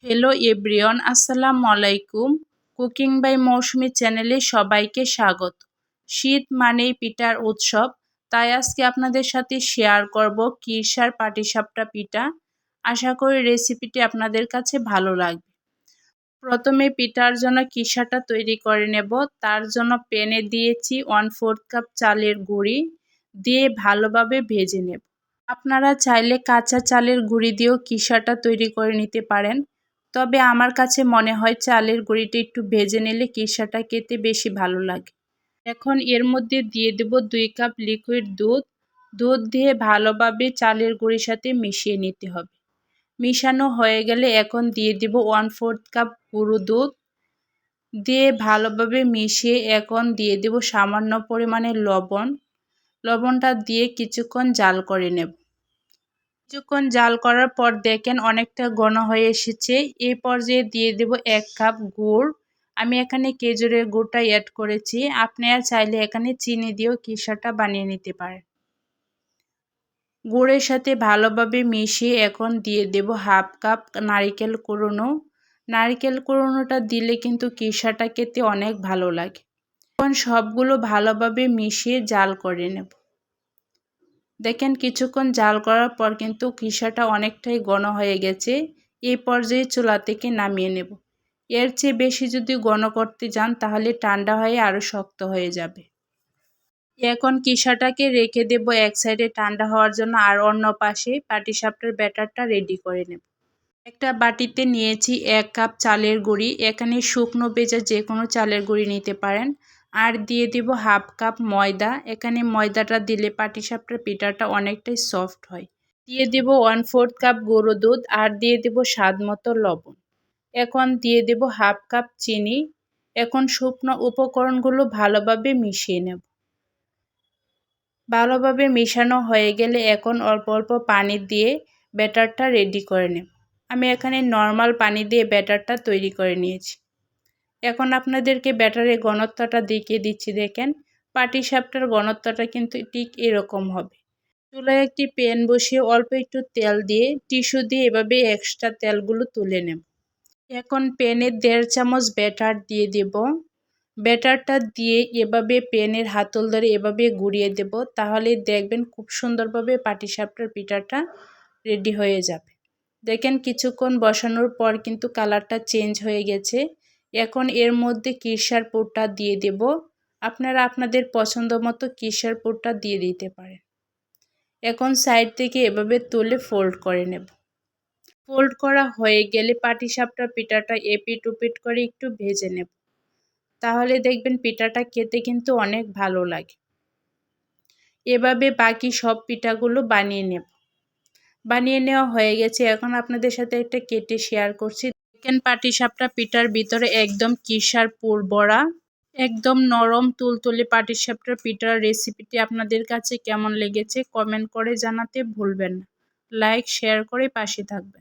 Hello everyone, আসসালামু আলাইকুম। Cooking by মৌসুমি চ্যানেলে সবাইকে স্বাগত। শীত মানেই পিঠার উৎসব, তাই আজকে আপনাদের সাথে শেয়ার করব কিরসার পাটিসাপটা পিঠা। আশা করি রেসিপিটি আপনাদের কাছে ভালো লাগবে। প্রথমে পিঠার জন্য কিরসাটা তৈরি করে নেব। তার জন্য প্যানে দিয়েছি 1/4 কাপ চালের গুঁড়ি, দিয়ে ভালোভাবে ভেজে নেব। আপনারা চাইলে কাঁচা চালের গুঁড়ি দিয়েও কিরসাটা তৈরি করে নিতে পারেন, তবে আমার কাছে মনে হয় চালের গুঁড়িটা একটু ভেজে নিলে কিরসাটা খেতে বেশি ভালো লাগে। এখন এর মধ্যে দিয়ে দেব 2 কাপ লিকুইড দুধ। দুধ দিয়ে ভালোভাবে চালের গুঁড়ির সাথে মিশিয়ে নিতে হবে। মিশানো হয়ে গেলে এখন দিয়ে দেব 1/4 কাপ গুঁড়ো দুধ, দিয়ে ভালোভাবে মিশিয়ে এখন দিয়ে দেব সামান্য পরিমাণে লবণ। লবণটা দিয়ে কিছুক্ষণ জাল করে নেব। কিছুক্ষণ জাল করার পর দেখেন অনেকটা ঘন হয়ে এসেছে। এই পর্যায়ে দিয়ে দেব 1 কাপ গুড়। আমি এখানে খেজুরের গুড়টা অ্যাড করেছি, আপনারা চাইলে এখানে চিনি দিয়েও কিরসাটা বানিয়ে নিতে পারেন। গুড়ের সাথে ভালোভাবে মিশিয়ে এখন দিয়ে দেব 1/2 কাপ নারকেল কুড়ানো। নারকেল কুড়ানোটা দিলে কিন্তু কিরসাটা খেতে অনেক ভালো লাগে। এখন সবগুলো ভালোভাবে মিশিয়ে জাল করে নেব। দেখেন কিছুক্ষণ জাল করার পর কিন্তু কিরসাটা অনেকটাই ঘন হয়ে গেছে। এই পর্যায়ে চুলা থেকে নামিয়ে নেব। এর চেয়ে বেশি যদি ঘন করতে যান তাহলে ঠান্ডা হয়ে আরও শক্ত হয়ে যাবে। এখন কিরসাটাকে রেখে দেব এক সাইডে ঠান্ডা হওয়ার জন্য, আর অন্য পাশে পাটিসাপটার ব্যাটারটা রেডি করে নেব। একটা বাটিতে নিয়েছি 1 কাপ চালের গুঁড়ি, এখানে শুকনো ভেজা যে কোনো চালের গুঁড়ি নিতে পারেন। আর দিয়ে দেব 1/2 কাপ ময়দা। এখানে ময়দাটা দিলে পাটিসাপটার পিঠাটা অনেকটাই সফট হয়। দিয়ে দেব 1/4 কাপ গুঁড়ো দুধ, আর দিয়ে দেব স্বাদ মতো লবণ। এখন দিয়ে দেব 1/2 কাপ চিনি। এখন শুকনো উপকরণগুলো ভালোভাবে মিশিয়ে নেব। ভালোভাবে মেশানো হয়ে গেলে এখন অল্প অল্প পানি দিয়ে ব্যাটারটা রেডি করে নেব। আমি এখানে নর্মাল পানি দিয়ে ব্যাটারটা তৈরি করে নিয়েছি। এখন আপনাদেরকে ব্যাটারের ঘনত্বটা দেখিয়ে দিচ্ছি। দেখেন পাটিসাপটার ঘনত্বটা কিন্তু ঠিক এরকম হবে। চুলায় একটি প্যান বসিয়ে অল্প একটু তেল দিয়ে টিস্যু দিয়ে এভাবে এক্সট্রা তেলগুলো তুলে নেব। এখন প্যানে 1.5 চামচ ব্যাটার দিয়ে দেব। ব্যাটারটা দিয়ে এভাবে প্যানের হাতল ধরে এভাবে ঘুরিয়ে দেব, তাহলে দেখবেন খুব সুন্দরভাবে পাটিসাপটার পিঠাটা রেডি হয়ে যাবে। দেখেন কিছুক্ষণ বসানোর পর কিন্তু কালারটা চেঞ্জ হয়ে গেছে। এখন এর মধ্যে কিরসার পুরটা দিয়ে দেব। আপনারা আপনাদের পছন্দ মতো কিরসার পুরটা দিয়ে দিতে পারেন। এখন সাইড থেকে এভাবে তুলে ফোল্ড করে নেব। ফোল্ড করা হয়ে গেলে পাটিসাপটার পিঠাটা এপিট ওপিট করে একটু ভেজে নেব, তাহলে দেখবেন পিঠাটা খেতে কিন্তু অনেক ভালো লাগে। এভাবে বাকি সব পিঠাগুলো বানিয়ে নেব। বানিয়ে নেওয়া হয়ে গেছে। এখন আপনাদের সাথে একটা কেটে শেয়ার করছি। দেখেন পাটিসাপটা পিঠার ভিতরে একদম কিরসার পুর ভরা, একদম নরম তুলতুলে পাটিসাপটার পিঠার রেসিপিটি আপনাদের কাছে কেমন লেগেছে কমেন্ট করে জানাতে ভুলবেন না। লাইক শেয়ার করে পাশে থাকবেন।